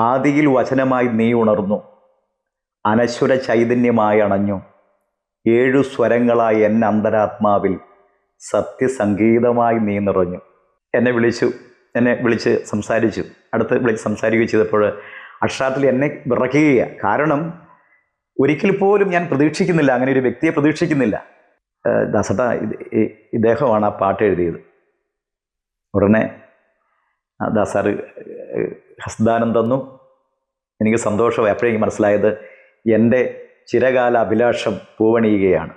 ആദിയിൽ വചനമായി നീ ഉണർന്നു, അനശ്വര ചൈതന്യമായി അണഞ്ഞു, 7 സ്വരങ്ങളായി എൻ അന്തരാത്മാവിൽ സത്യസംഗീതമായി നീ നിറഞ്ഞു. എന്നെ വിളിച്ച് സംസാരിച്ചു. അടുത്ത് വിളിച്ച് സംസാരിക്കുകയും ചെയ്തപ്പോൾ അക്ഷരാർത്ഥത്തിൽ എന്നെ വിറയ്ക്കുകയാണ്. കാരണം ഒരിക്കൽ പോലും ഞാൻ പ്രതീക്ഷിക്കുന്നില്ല, അങ്ങനെ ഒരു വ്യക്തിയെ പ്രതീക്ഷിക്കുന്നില്ല. ദാസേട്ടാ, ഇദ്ദേഹമാണ് ആ പാട്ട് എഴുതിയത്. ഉടനെ ദാസാറ് ഹസ്താനം തന്നു. എനിക്ക് സന്തോഷമായി. അപ്പോഴേക്കും മനസ്സിലായത് എൻ്റെ ചിരകാല അഭിലാഷം പൂവണിയുകയാണ്.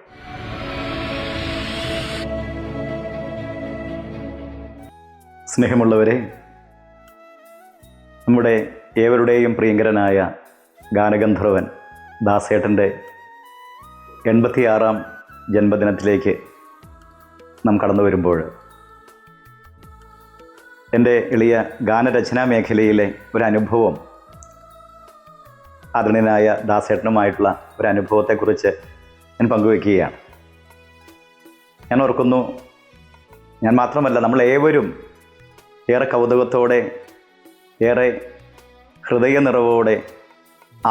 സ്നേഹമുള്ളവരെ, നമ്മുടെ ഏവരുടെയും പ്രിയങ്കരനായ ഗാനഗന്ധർവൻ ദാസേട്ടൻ്റെ 86ാം ജന്മദിനത്തിലേക്ക് നാം കടന്നു വരുമ്പോൾ എൻ്റെ എളിയ ഗാനരചനാ മേഖലയിലെ ഒരനുഭവം, ആദരണീയനായ ദാസേട്ടനുമായിട്ടുള്ള ഒരനുഭവത്തെക്കുറിച്ച് ഞാൻ പങ്കുവയ്ക്കുകയാണ്. ഞാൻ ഓർക്കുന്നു, ഞാൻ മാത്രമല്ല നമ്മളേവരും ഏറെ കൗതുകത്തോടെ, ഏറെ ഹൃദയ നിറവോടെ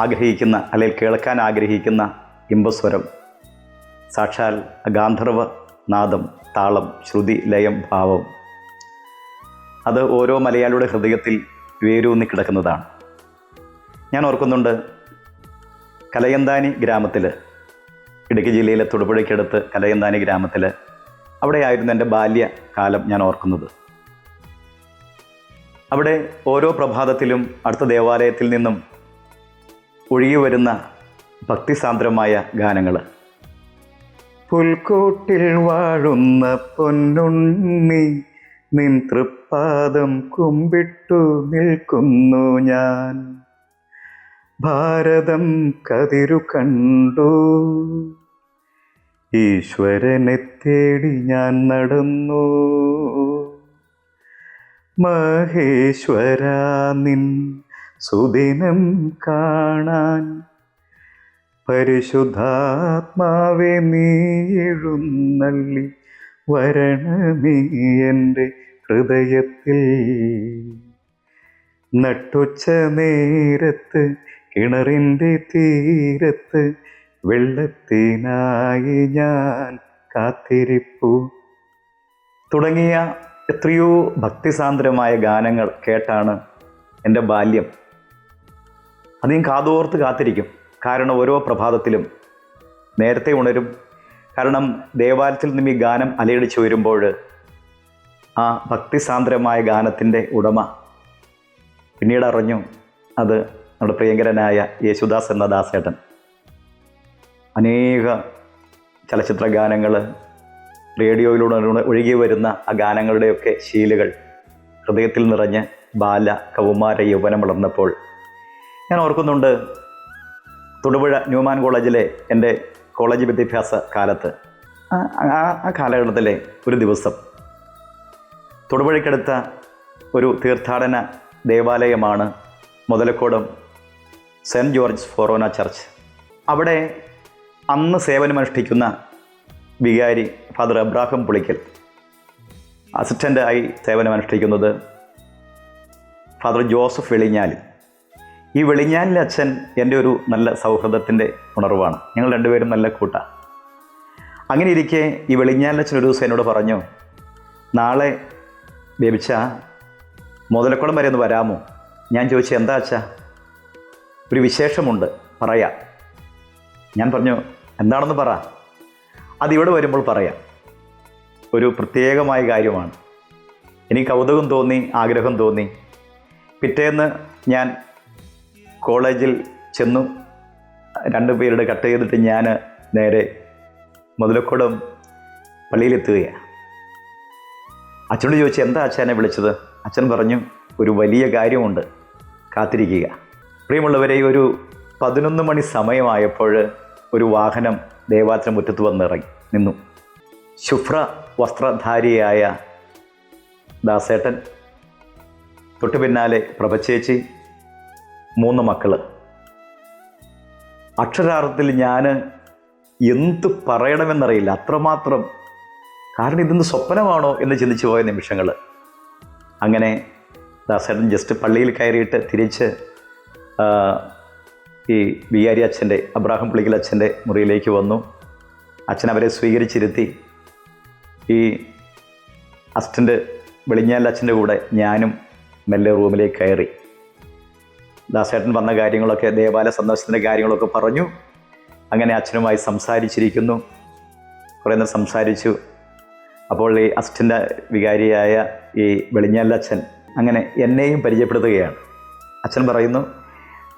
ആഗ്രഹിക്കുന്ന, അല്ലെങ്കിൽ കേൾക്കാൻ ആഗ്രഹിക്കുന്ന ഇമ്പസ്വരം, സാക്ഷാൽ ഗാന്ധർവ നാദം, താളം, ശ്രുതി, ലയം, ഭാവം, അത് ഓരോ മലയാളിയുടെ ഹൃദയത്തിൽ വേരൂന്നി കിടക്കുന്നതാണ്. ഞാൻ ഓർക്കുന്നുണ്ട്, കലയന്താനി ഗ്രാമത്തിൽ, ഇടുക്കി ജില്ലയിലെ തൊടുപുഴയ്ക്കടുത്ത് കലയന്താനി ഗ്രാമത്തിൽ, അവിടെയായിരുന്നു എൻ്റെ ബാല്യകാലം ഞാൻ ഓർക്കുന്നത്. അവിടെ ഓരോ പ്രഭാതത്തിലും അടുത്ത ദേവാലയത്തിൽ നിന്നും ഒഴുകി വരുന്ന ഭക്തിസാന്ദ്രമായ ഗാനങ്ങൾ. പുൽക്കൂട്ടിൽ വാഴുന്ന പൊന്നുണ്ണി, നിൻ തൃപ്പാദം കുമ്പിട്ടു നിൽക്കുന്നു ഞാൻ, ഭാരതം കതിരു കണ്ടു, ഈശ്വരനെ തേടി ഞാൻ നടന്നു, മഹേശ്വരാ നിൻ സുദിനം കാണാൻ, പരിശുദ്ധാത്മാവെ നീ എഴുന്നള്ളി വരണമേ എൻ്റെ ഹൃദയത്തിൽ, നട്ടുച്ച നേരത്ത് കിണറിൻ്റെ തീരത്ത് വെള്ളത്തിനായി ഞാൻ കാത്തിരിപ്പു തുടങ്ങിയ എത്രയോ ഭക്തിസാന്ദ്രമായ ഗാനങ്ങൾ കേട്ടാണ് എൻ്റെ ബാല്യം. അധികം കാതോർത്ത് കാത്തിരിക്കും. കാരണം ഓരോ പ്രഭാതത്തിലും നേരത്തെ ഉണരും. കാരണം ദേവാലയത്തിൽ നിന്നും ഈ ഗാനം അലയടിച്ച് വരുമ്പോൾ ആ ഭക്തിസാന്ദ്രമായ ഗാനത്തിൻ്റെ ഉടമ പിന്നീട് അറിഞ്ഞു, അത് നമ്മുടെ പ്രിയങ്കരനായ യേശുദാസ് എന്ന ദാസേട്ടൻ. അനേക ചലച്ചിത്ര ഗാനങ്ങൾ, റേഡിയോയിലൂടെ ഒഴുകി വരുന്ന ആ ഗാനങ്ങളുടെയൊക്കെ ശീലുകൾ ഹൃദയത്തിൽ നിറഞ്ഞ് ബാല കൗമാര യൗവനം വളർന്നപ്പോൾ ഞാൻ ഓർക്കുന്നുണ്ട്, തൊടുപുഴ ന്യൂമാൻ കോളേജിലെ എൻ്റെ കോളേജ് വിദ്യാഭ്യാസ കാലത്ത്, ആ കാലഘട്ടത്തിലെ ഒരു ദിവസം തൊടുപുഴയ്ക്കടുത്ത ഒരു തീർത്ഥാടന ദേവാലയമാണ് Muthalakodam saint George forane church. അവിടെ അന്ന് സേവനമനുഷ്ഠിക്കുന്ന വികാരി ഫാദർ എബ്രാഹിം പുളിക്കൽ, അസിസ്റ്റൻ്റായി സേവനമനുഷ്ഠിക്കുന്നത് ഫാദർ ജോസഫ് വെളിഞ്ഞാൽ. ഈ വെളിഞ്ഞാലിലെ അച്ഛൻ എൻ്റെ ഒരു നല്ല സൗഹൃദത്തിൻ്റെ ഉണർവാണ്. ഞങ്ങൾ രണ്ടുപേരും നല്ല കൂട്ടാണ്. അങ്ങനെ ഇരിക്കെ ഈ വെളിഞ്ഞാലിലെ അച്ഛൻ ഒരു ദിവസം എന്നോട് പറഞ്ഞു, നാളെ ബേബിച്ച മുതലക്കുളം വരെ ഒന്ന് വരാമോ? ഞാൻ ചോദിച്ചു, എന്താ അച്ഛാ? ഒരു വിശേഷമുണ്ട്, പറയാം. ഞാൻ പറഞ്ഞു, എന്താണെന്ന് പറ. അതിവിടെ വരുമ്പോൾ പറയാം. ഒരു പ്രത്യേകമായ കാര്യമാണ്. എനിക്ക് കൗതുകം തോന്നി, ആഗ്രഹം തോന്നി. പിറ്റേന്ന് ഞാൻ കോളേജിൽ ചെന്നു. 2 പേരുടെ കട്ട് ചെയ്തിട്ട് ഞാൻ നേരെ മുതലക്കോടം പള്ളിയിലെത്തുകയാണ്. അച്ഛനോട് ചോദിച്ചു, എന്താ അച്ഛനെ വിളിച്ചത്? അച്ഛൻ പറഞ്ഞു, ഒരു വലിയ കാര്യമുണ്ട്, കാത്തിരിക്കുക. പ്രിയമുള്ളവരെ, ഒരു 11 മണി സമയമായപ്പോൾ ഒരു വാഹനം ദേവാലയ മുറ്റത്ത് നിന്നു. ശുഭ്ര വസ്ത്രധാരിയായ ദാസേട്ടൻ, തൊട്ടു പിന്നാലെ പ്രഭച്ചേച്ചി, 3 മക്കൾ. അക്ഷരാർത്ഥത്തിൽ ഞാൻ എന്ത് പറയണമെന്നറിയില്ല, അത്രമാത്രം. കാരണം ഇതൊന്ന് സ്വപ്നമാണോ എന്ന് ചിന്തിച്ചു പോയ നിമിഷങ്ങൾ. അങ്ങനെ ദാസേട്ടൻ ജസ്റ്റ് പള്ളിയിൽ കയറിയിട്ട് തിരിച്ച് ഈ വികാരി അച്ഛൻ്റെ അബ്രാഹം പുളിക്കൽ അച്ഛൻ്റെ മുറിയിലേക്ക് വന്നു. അച്ഛൻ അവരെ സ്വീകരിച്ചിരുത്തി. ഈ അസിസ്റ്റൻ്റ് വെളിഞ്ഞാൽ അച്ഛൻ്റെ കൂടെ ഞാനും മെല്ലെ റൂമിലേക്ക് കയറി. ദാസേട്ടൻ വന്ന കാര്യങ്ങളൊക്കെ, ദേവാലയ സന്ദർശനത്തിൻ്റെ കാര്യങ്ങളൊക്കെ പറഞ്ഞു. അങ്ങനെ അച്ഛനുമായി സംസാരിച്ചിരിക്കുന്നു. കുറേ നേരം സംസാരിച്ചു. അപ്പോൾ ഈ അസിസ്റ്റൻ്റ് വികാരിയായ ഈ വെളിഞ്ഞാൽ അച്ഛൻ അങ്ങനെ എന്നെയും പരിചയപ്പെടുത്തുകയാണ്. അച്ഛൻ പറയുന്നു,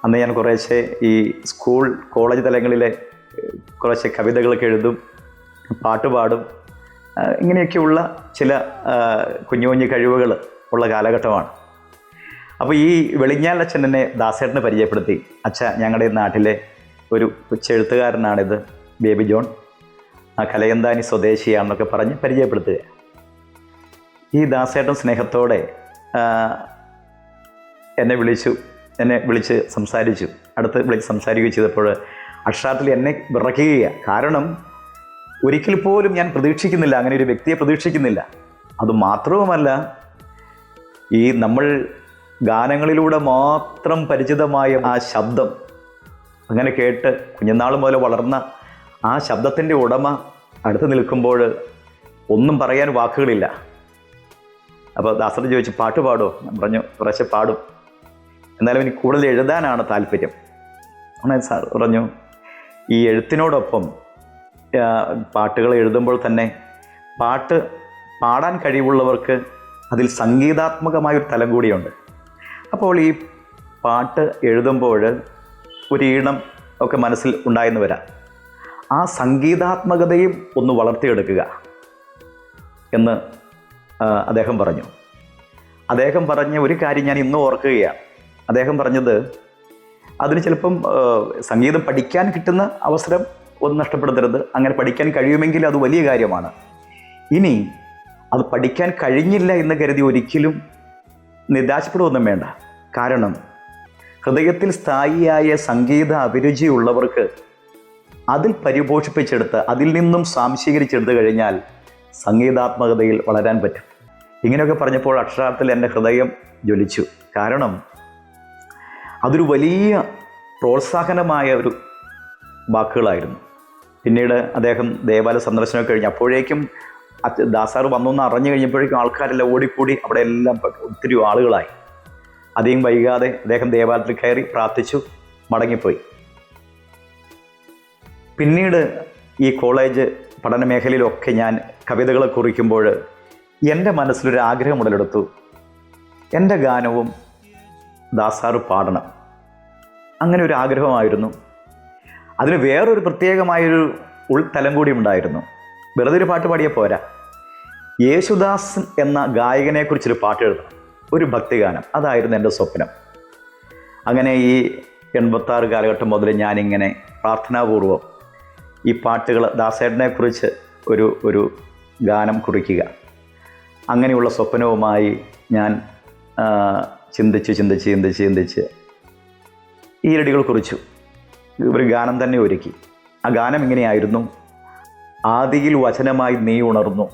അന്ന് ഞാൻ കുറേശ്ശെ ഈ സ്കൂൾ കോളേജ് തലങ്ങളിലെ കുറേശ്ശെ കവിതകളൊക്കെ എഴുതും, പാട്ടുപാടും, ഇങ്ങനെയൊക്കെയുള്ള ചില കുഞ്ഞു കുഞ്ഞു കഴിവുകൾ ഉള്ള കാലഘട്ടമാണ്. അപ്പോൾ ഈ വെളിഞ്ഞാൽ അച്ഛൻ എന്നെ ദാസേട്ടനെ പരിചയപ്പെടുത്തി. അച്ഛ, ഞങ്ങളുടെ നാട്ടിലെ ഒരു എഴുത്തുകാരനാണിത്, ബേബി ജോൺ, കലയന്താനി സ്വദേശിയാണെന്നൊക്കെ പറഞ്ഞ് പരിചയപ്പെടുത്തുക. ഈ ദാസേട്ടൻ സ്നേഹത്തോടെ എന്നെ വിളിച്ച് സംസാരിച്ചു. അടുത്ത് വിളിച്ച് സംസാരിക്കുകയും ചെയ്തപ്പോൾ അക്ഷരാർത്ഥത്തിൽ എന്നെ വിറയ്ക്കുകയാണ്. കാരണം ഒരിക്കൽ പോലും ഞാൻ പ്രതീക്ഷിക്കുന്നില്ല, അങ്ങനെ ഒരു വ്യക്തിയെ പ്രതീക്ഷിക്കുന്നില്ല. അതുമാത്രവുമല്ല, ഈ നമ്മൾ ഗാനങ്ങളിലൂടെ മാത്രം പരിചിതമായ ആ ശബ്ദം അങ്ങനെ കേട്ട് കുഞ്ഞുനാൾ മുതൽ വളർന്ന ആ ശബ്ദത്തിൻ്റെ ഉടമ അടുത്ത് നിൽക്കുമ്പോൾ ഒന്നും പറയാൻ വാക്കുകളില്ല. അപ്പോൾ ദാസർ ചോദിച്ചു, പാട്ട് പാടുമോ? ഞാൻ പറഞ്ഞു, കുറേശ്ശെ പാടും, എന്നാലും എനിക്ക് കൂടുതൽ എഴുതാനാണ് താല്പര്യം. അങ്ങനെ സാർ പറഞ്ഞു, ഈ എഴുത്തിനോടൊപ്പം പാട്ടുകൾ എഴുതുമ്പോൾ തന്നെ പാട്ട് പാടാൻ കഴിവുള്ളവർക്ക് അതിൽ സംഗീതാത്മകമായൊരു തലം കൂടിയുണ്ട്. അപ്പോൾ ഈ പാട്ട് എഴുതുമ്പോൾ ഒരു ഈണം ഒക്കെ മനസ്സിൽ ഉണ്ടായെന്ന് വരാം. ആ സംഗീതാത്മകതയും ഒന്ന് വളർത്തിയെടുക്കുക എന്ന് അദ്ദേഹം പറഞ്ഞു. അദ്ദേഹം പറഞ്ഞ ഒരു കാര്യം ഞാൻ ഇന്നും ഓർക്കുകയാണ്. അദ്ദേഹം പറഞ്ഞത്, അതിന് ചിലപ്പം സംഗീതം പഠിക്കാൻ കിട്ടുന്ന അവസരം ഒന്നും നഷ്ടപ്പെടുത്തരുത്, അങ്ങനെ പഠിക്കാൻ കഴിയുമെങ്കിൽ അത് വലിയ കാര്യമാണ്. ഇനി അത് പഠിക്കാൻ കഴിഞ്ഞില്ല എന്ന് കരുതി ഒരിക്കലും നിരാശപ്പെടുകയൊന്നും വേണ്ട. കാരണം ഹൃദയത്തിൽ സ്ഥായിയായ സംഗീത അഭിരുചിയുള്ളവർക്ക് അതിൽ പരിപോഷിപ്പിച്ചെടുത്ത് അതിൽ നിന്നും സാംശീകരിച്ചെടുത്തു കഴിഞ്ഞാൽ സംഗീതാത്മകതയിൽ വളരാൻ പറ്റും. ഇങ്ങനെയൊക്കെ പറഞ്ഞപ്പോൾ അക്ഷരാർത്ഥത്തിൽ എൻ്റെ ഹൃദയം ജ്വലിച്ചു. കാരണം അതൊരു വലിയ പ്രോത്സാഹനമായ ഒരു വാക്കുകളായിരുന്നു. പിന്നീട് അദ്ദേഹം ദേവാലയ സന്ദർശനം കഴിഞ്ഞ് അപ്പോഴേക്കും ദാസാർ വന്നൊന്ന് അറിഞ്ഞു കഴിഞ്ഞപ്പോഴേക്കും ആൾക്കാരെല്ലാം ഓടിക്കൂടി, അവിടെ എല്ലാം ഒത്തിരി ആളുകളായി. അധികം വൈകാതെ അദ്ദേഹം ദേവാലയത്തിൽ കയറി പ്രാർത്ഥിച്ചു, മടങ്ങിപ്പോയി. പിന്നീട് ഈ കോളേജ് പഠന മേഖലയിലൊക്കെ ഞാൻ കവിതകളെ കുറിക്കുമ്പോൾ എൻ്റെ മനസ്സിലൊരു ആഗ്രഹം ഉടലെടുത്തു, എൻ്റെ ഗാനവും ദാസാർ പാടണം. അങ്ങനെ ഒരു ആഗ്രഹമായിരുന്നു. അതിന് വേറൊരു പ്രത്യേകമായൊരു ഉൾത്തലം കൂടി ഉണ്ടായിരുന്നു. വെറുതെ ഒരു പാട്ട് പാടിയാൽ പോരാ, യേശുദാസ് എന്ന ഗായകനെക്കുറിച്ചൊരു പാട്ട് എഴുതണം, ഒരു ഭക്തിഗാനം. അതായിരുന്നു എൻ്റെ സ്വപ്നം. അങ്ങനെ ഈ 86 കാലഘട്ടം മുതൽ ഞാനിങ്ങനെ പ്രാർത്ഥനാപൂർവം ഈ പാട്ടുകൾ ദാസേട്ടനെക്കുറിച്ച് ഒരു ഗാനം കുറിക്കുക, അങ്ങനെയുള്ള സ്വപ്നവുമായി ഞാൻ ചിന്തിച്ച് ഈ രടികൾ കുറിച്ചു. ഒരു ഗാനം തന്നെ ഒരുക്കി. ആ ഗാനം ഇങ്ങനെയായിരുന്നു: ആദിയിൽ വചനമായി നീ ഉണർന്നു,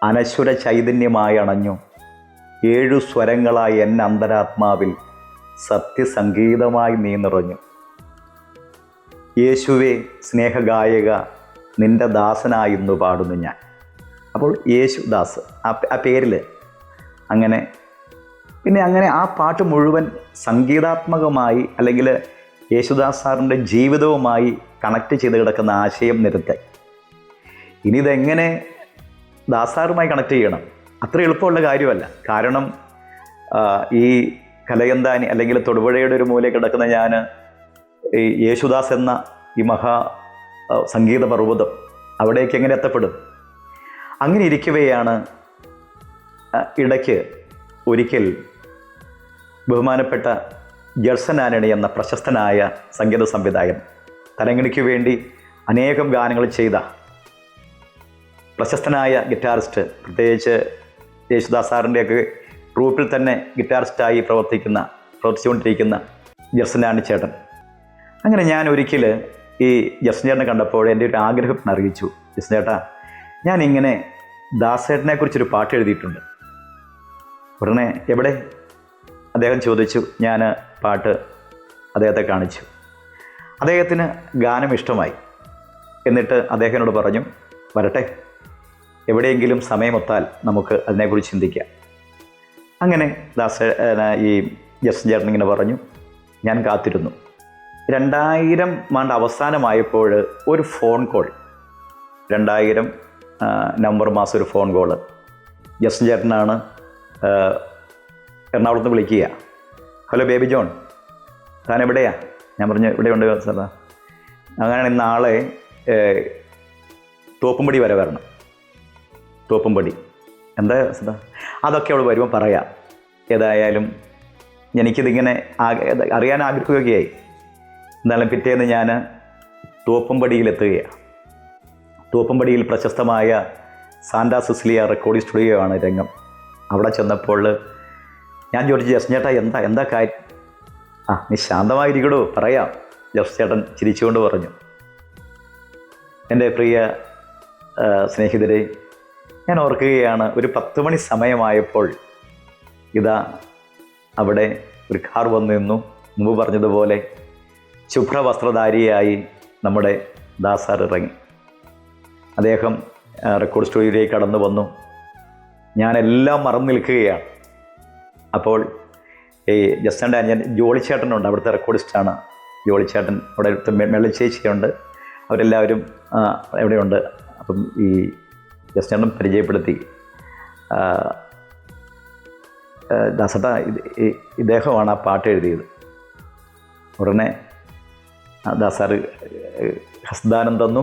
അനശ്വര ചൈതന്യമായി അണഞ്ഞു, 7 സ്വരങ്ങളായി എൻ അന്തരാത്മാവിൽ സത്യസംഗീതമായി നീ നിറഞ്ഞു. യേശുവേ സ്നേഹഗായക, നിൻ്റെ ദാസനായിന്നു പാടുന്നു ഞാൻ. അപ്പോൾ യേശുദാസ് ആ പേരിൽ അങ്ങനെ അങ്ങനെ ആ പാട്ട് മുഴുവൻ സംഗീതാത്മകമായി അല്ലെങ്കിൽ യേശുദാസ് സാറിൻ്റെ ജീവിതവുമായി കണക്ട് ചെയ്ത് കിടക്കുന്ന ആശയം നിരത്തി. ഇനി ഇതെങ്ങനെ ദാസാറുമായി കണക്ട് ചെയ്യണം? അത്ര എളുപ്പമുള്ള കാര്യമല്ല. കാരണം ഈ കലയന്താനി അല്ലെങ്കിൽ തൊടുപുഴയുടെ ഒരു മൂലയിൽ കിടക്കുന്ന ഞാൻ ഈ യേശുദാസ് എന്ന ഈ മഹാ സംഗീത പർവ്വതം അവിടേക്ക് എങ്ങനെ എത്തപ്പെടും? അങ്ങനെ ഇരിക്കവെയാണ് ഇടയ്ക്ക് ഒരിക്കൽ ബഹുമാനപ്പെട്ട ജഡ്സൺ ആൻ്റണി എന്ന പ്രശസ്തനായ സംഗീത സംവിധായകൻ, തരംഗിണിക്ക് വേണ്ടി അനേകം ഗാനങ്ങൾ ചെയ്ത പ്രശസ്തനായ ഗിറ്റാറിസ്റ്റ്, പ്രത്യേകിച്ച് യേശുദാസ് സാറിൻ്റെയൊക്കെ ട്രൂപ്പിൽ തന്നെ ഗിറ്റാറിസ്റ്റായി പ്രവർത്തിച്ചുകൊണ്ടിരിക്കുന്ന ജഡ്സൺ ആൻ്റണി ചേട്ടൻ. അങ്ങനെ ഞാൻ ഒരിക്കൽ ഈ ജഡ്സൺ ചേട്ടനെ കണ്ടപ്പോൾ എൻ്റെ ഒരു ആഗ്രഹം അറിയിച്ചു, ജഡ്സൺ ചേട്ടാ, ഞാനിങ്ങനെ ദാസേട്ടനെക്കുറിച്ചൊരു പാട്ട് എഴുതിയിട്ടുണ്ട്. ഉടനെ എവിടെ? അദ്ദേഹം ചോദിച്ചു. ഞാൻ പാട്ട് അദ്ദേഹത്തെ കാണിച്ചു. അദ്ദേഹത്തിന് ഗാനം ഇഷ്ടമായി. എന്നിട്ട് അദ്ദേഹം എന്നോട് പറഞ്ഞു, വരട്ടെ, എവിടെയെങ്കിലും സമയമൊത്താൽ നമുക്ക് അതിനെക്കുറിച്ച് ചിന്തിക്കാം. അങ്ങനെ ഈ ജസ്റ്റിൻ ചേട്ടൻ ഇങ്ങനെ പറഞ്ഞു. ഞാൻ കാത്തിരുന്നു. 2000 അവസാനമായപ്പോൾ ഒരു ഫോൺ കോൾ, 2000 നവംബർ മാസം ഒരു ഫോൺ കോള്. ജസ്റ്റിൻ ചേട്ടനാണ് എറണാകുളത്ത് നിന്ന് വിളിക്കുക. ഹലോ ബേബി ജോൺ, താൻ എവിടെയാ? ഞാൻ പറഞ്ഞു ഇവിടെയുണ്ട് സാർ. അങ്ങനെ നാളെ തോപ്പുംപടി വരെ വരണം. തോപ്പുംപടി എന്താ സാർ? അതൊക്കെ അവൾ വരുമ്പോൾ പറയാം. ഏതായാലും എനിക്കിതിങ്ങനെ അറിയാൻ ആഗ്രഹിക്കുകയായി. എന്നാലും പിറ്റേന്ന് ഞാൻ തോപ്പുംപടിയിലെത്തുകയാണ്. തോപ്പുംപടിയിൽ പ്രശസ്തമായ സാന്റാ സിസിലിയ റെക്കോർഡിംഗ് സ്റ്റുഡിയോ ആണ് രംഗം. അവിടെ ചെന്നപ്പോൾ ഞാൻ ചോദിച്ചു, ജസ്റ്റിൻ ചേട്ടാ എന്താ കാര്യം? നീ ശാന്തമായിരിക്കടോ, പറയാം. ജസ്റ്റിൻ ചേട്ടൻ ചിരിച്ചുകൊണ്ട് പറഞ്ഞു, എൻ്റെ പ്രിയ സ്നേഹിതരെ, ഞാൻ ഓർക്കുകയാണ്, ഒരു 10 മണി സമയമായപ്പോൾ ഇതാ അവിടെ ഒരു കാർ വന്നു നിന്നു. മുമ്പ് പറഞ്ഞതുപോലെ ശുഭ്രവസ്ത്രധാരിയായി നമ്മുടെ ദാസാർ ഇറങ്ങി. അദ്ദേഹം റെക്കോർഡ് സ്റ്റുഡിയോയിലേക്ക് കടന്നു വന്നു. ഞാനെല്ലാം മറന്നു നിൽക്കുകയാണ്. അപ്പോൾ ഈ ജസ്റ്റിൻ്റെ അനിയൻ ജോളിച്ചേട്ടനുണ്ട്, അവിടുത്തെ റെക്കോർഡിസ്റ്റാണ് ജോളിച്ചേട്ടൻ. അവിടെ മെള്ളിച്ചേച്ചിയുണ്ട്, അവരെല്ലാവരും എവിടെയുണ്ട്. അപ്പം ഈ ജസ്റ്റിനും പരിചയപ്പെടുത്തി, ദാസട്ട ഇദ്ദേഹമാണ് ആ പാട്ട് എഴുതിയത്. ഉടനെ ദാസാർ ഹസ്താനം തന്നു.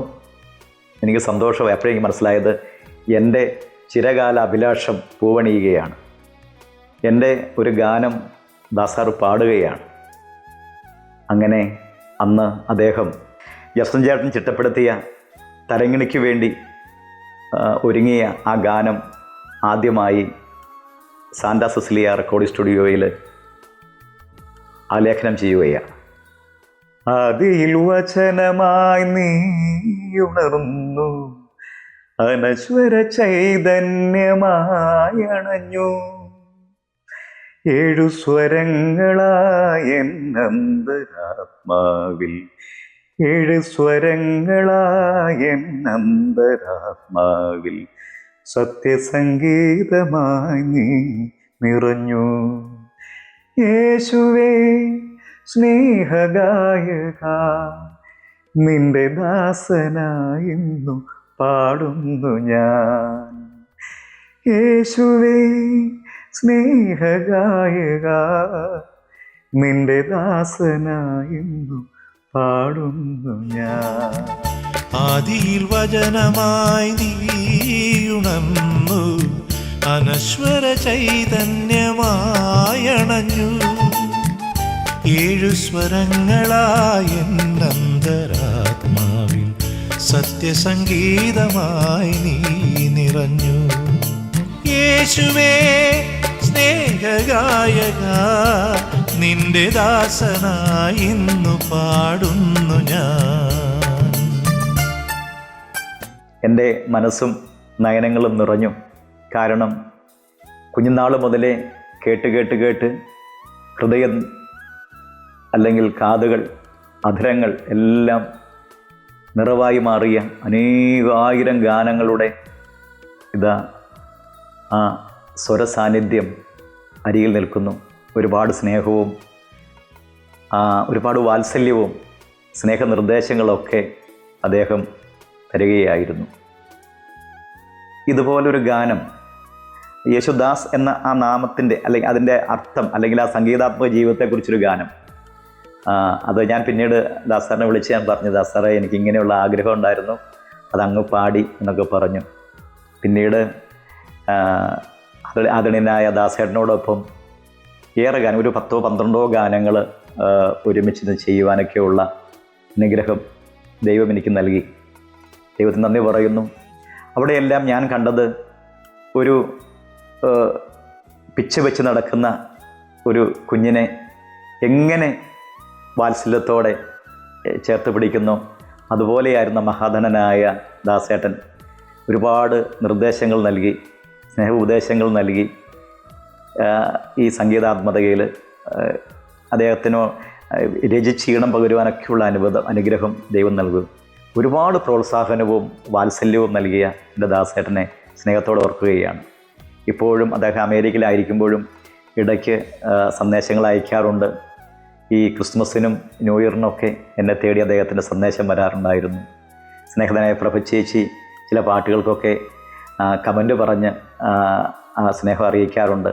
എനിക്ക് സന്തോഷമായി. അപ്പോഴേക്കും മനസ്സിലായത് എൻ്റെ ചിരകാല അഭിലാഷം പൂവണിയുകയാണ്. എൻ്റെ ഒരു ഗാനം ദാസാർ പാടുകയാണ്. അങ്ങനെ അന്ന് അദ്ദേഹം ജസ്റ്റിൻ ചേട്ടൻ ചിട്ടപ്പെടുത്തിയ തരങ്ങിണിക്ക് വേണ്ടി ഒരുങ്ങിയ ആ ഗാനം ആദ്യമായി സാന്റാ സിസിലിയ റെക്കോർഡിംഗ് സ്റ്റുഡിയോയിൽ ആലേഖനം ചെയ്യുകയാണ്. അതിൽ വചനമായി നീ ഉണർന്നു, അനശ്വര ചൈതന്യമായി അണഞ്ഞു, 7 സ്വരങ്ങളായ അന്തരാത്മാവിൽ, 7 സ്വരങ്ങളായ അന്തരാത്മാവിൽ സത്യസംഗീതമായി നീ നിറഞ്ഞു. യേശുവേ സ്നേഹഗായക, നിന്റെ ദാസനായിന്നു പാടുന്നു ഞാൻ. യേശുവേ സ്നേഹഗായക, നിന്റെ ദാസനായിന്നു പാടുന്നു ഞാൻ. ആദിയിൽ വചനമായി നീയുണർന്നു, അനശ്വര ചൈതന്യമായണഞ്ഞു, 7 സ്വരങ്ങളായ അന്തരാത്മാവിൽ സത്യസംഗീതമായി നീ നിറഞ്ഞു. യേശുവേ സ്നേഹഗായക, നിന്റെ ദാസനായി ഇന്നു പാടുന്നു ഞാൻ. എൻ്റെ മനസ്സും നയനങ്ങളും നിറഞ്ഞു. കാരണം കുഞ്ഞുനാൾ മുതലേ കേട്ട് ഹൃദയം അല്ലെങ്കിൽ കാതുകൾ, അധരങ്ങൾ എല്ലാം നിറവായി മാറിയ അനേകായിരം ഗാനങ്ങളുടെ ഇതാ ആ സ്വരസാന്നിധ്യം അരികിൽ നിൽക്കുന്നു. ഒരുപാട് സ്നേഹവും ഒരുപാട് വാത്സല്യവും സ്നേഹനിർദ്ദേശങ്ങളൊക്കെ അദ്ദേഹം തരികയായിരുന്നു. ഇതുപോലൊരു ഗാനം, യേശുദാസ് എന്ന ആ നാമത്തിൻ്റെ അല്ലെങ്കിൽ അതിൻ്റെ അർത്ഥം അല്ലെങ്കിൽ ആ സംഗീതാത്മക ജീവിതത്തെക്കുറിച്ചൊരു ഗാനം, അത് ഞാൻ പിന്നീട് ദാസാറിനെ വിളിച്ച് ഞാൻ പറഞ്ഞു, ദാസാറെ എനിക്കിങ്ങനെയുള്ള ആഗ്രഹം ഉണ്ടായിരുന്നു, അതങ്ങ് പാടി എന്നൊക്കെ പറഞ്ഞു. പിന്നീട് ആദരണീയനായ ദാസേട്ടനോടൊപ്പം ഏറെ ഗാനം, ഒരു 10-12 ഗാനങ്ങൾ ഒരുമിച്ച് ചെയ്യുവാനൊക്കെയുള്ള അനുഗ്രഹം ദൈവം എനിക്ക് നൽകി. ദൈവത്തിന് നന്ദി പറയുന്നു. അവിടെയെല്ലാം ഞാൻ കണ്ടത് ഒരു പിച്ച് വെച്ച് നടക്കുന്ന ഒരു കുഞ്ഞിനെ എങ്ങനെ വാത്സല്യത്തോടെ ചേർത്ത് പിടിക്കുന്നു, അതുപോലെയായിരുന്ന മഹാധനനായ ദാസേട്ടൻ ഒരുപാട് നിർദ്ദേശങ്ങൾ നൽകി, സ്നേഹ ഉപദേശങ്ങൾ നൽകി. ഈ സംഗീതാത്മകതയിൽ അദ്ദേഹത്തിനോ രചിച്ചീണം പകരുവാനൊക്കെയുള്ള അനുഗ്രഹം ദൈവം നൽകും. ഒരുപാട് പ്രോത്സാഹനവും വാത്സല്യവും നൽകിയ എൻ്റെ ദാസേട്ടനെ സ്നേഹത്തോടെ ഓർക്കുകയാണ്. ഇപ്പോഴും അദ്ദേഹം അമേരിക്കയിലായിരിക്കുമ്പോഴും ഇടയ്ക്ക് സന്ദേശങ്ങൾ അയക്കാറുണ്ട്. ഈ ക്രിസ്മസിനും ന്യൂ ഇയറിനൊക്കെ എന്നെ തേടി അദ്ദേഹത്തിൻ്റെ സന്ദേശം വരാറുണ്ടായിരുന്നു. സ്നേഹിതനായ പ്രഭചേച്ചി ചില പാട്ടുകൾക്കൊക്കെ കമൻ്റ് പറഞ്ഞ് സ്നേഹം അറിയിക്കാറുണ്ട്.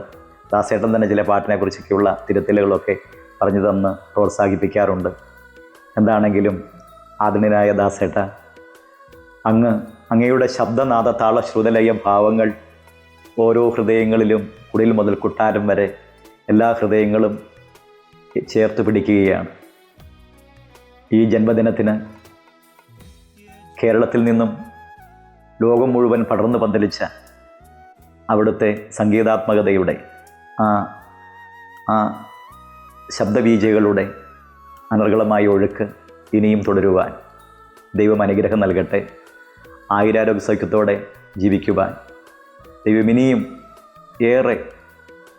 ദാസേട്ടൻ തന്നെ ചില പാട്ടിനെക്കുറിച്ചൊക്കെയുള്ള തിരുത്തലുകളൊക്കെ പറഞ്ഞു തന്ന് പ്രോത്സാഹിപ്പിക്കാറുണ്ട്. എന്താണെങ്കിലും ആദരണീയനായ ദാസേട്ട, അങ്ങയുടെ ശബ്ദനാദ താള ശ്രുതലയം ഭാവങ്ങൾ ഓരോ ഹൃദയങ്ങളിലും കുടിൽ മുതൽ കുട്ടാരം വരെ എല്ലാ ഹൃദയങ്ങളും ചേർത്ത് പിടിക്കുകയാണ്. ഈ ജന്മദിനത്തിന് കേരളത്തിൽ നിന്നും ലോകം മുഴുവൻ പടർന്നു പന്തലിച്ച അവിടുത്തെ സംഗീതാത്മകതയുടെ ആ ശബ്ദബീജകളുടെ അനർഗളമായ ഒഴുക്ക് ഇനിയും തുടരുവാൻ ദൈവം അനുഗ്രഹം നൽകട്ടെ. ആയുരാരോഗ്യ സൗഖ്യത്തോടെ ജീവിക്കുവാൻ ദൈവം ഇനിയും ഏറെ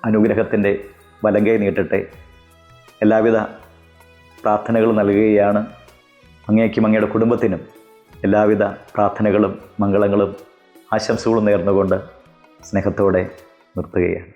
അനുഗ്രഹത്തിൻ്റെ വലങ്കൈ നീട്ടട്ടെ. എല്ലാവിധ പ്രാർത്ഥനകളും നൽകുകയാണ്. അങ്ങേക്കും അങ്ങയുടെ കുടുംബത്തിനും എല്ലാവിധ പ്രാർത്ഥനകളും മംഗളങ്ങളും ആശംസകളും നേർന്നുകൊണ്ട് സ്നേഹത്തോടെ നിർത്തുകയാണ്.